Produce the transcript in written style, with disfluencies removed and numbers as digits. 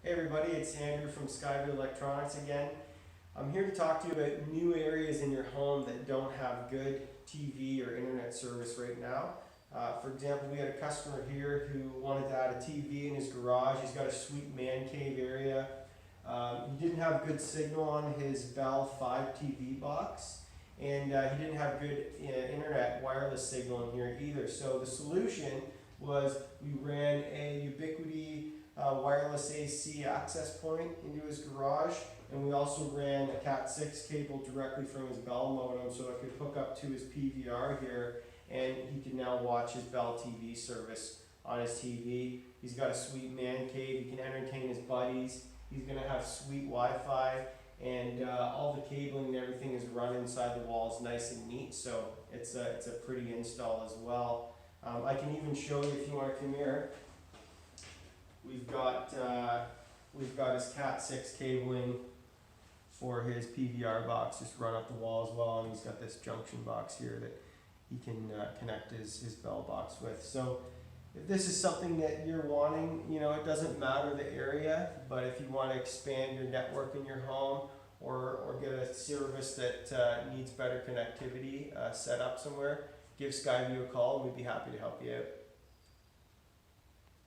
Hey everybody, it's Andrew from Electronics again. I'm here to talk to you about new areas in your home that don't have good TV or internet service right now. For example, we had a customer here who wanted to add a TV in his garage. He's got a sweet man cave area. He didn't have good signal on his Bell 5 TV box, and he didn't have good internet wireless signal in here either. So the solution was we ran a Ubiquiti wireless AC access point into his garage, and we also ran a Cat6 cable directly from his Bell modem so it could hook up to his PVR here, and he can now watch his Bell TV service on his TV. He's got a sweet man cave, he can entertain his buddies, he's going to have sweet Wi-Fi, and all the cabling and everything is run inside the walls nice and neat, so it's a pretty install as well. I can even show you if you want to come here. We've got his Cat6 cabling for his PVR box just run up the wall as well, and he's got this junction box here that he can connect his Bell box with. So if this is something that you're wanting, it doesn't matter the area, but if you want to expand your network in your home or get a service that needs better connectivity set up somewhere, give Skyview a call and we'd be happy to help you out.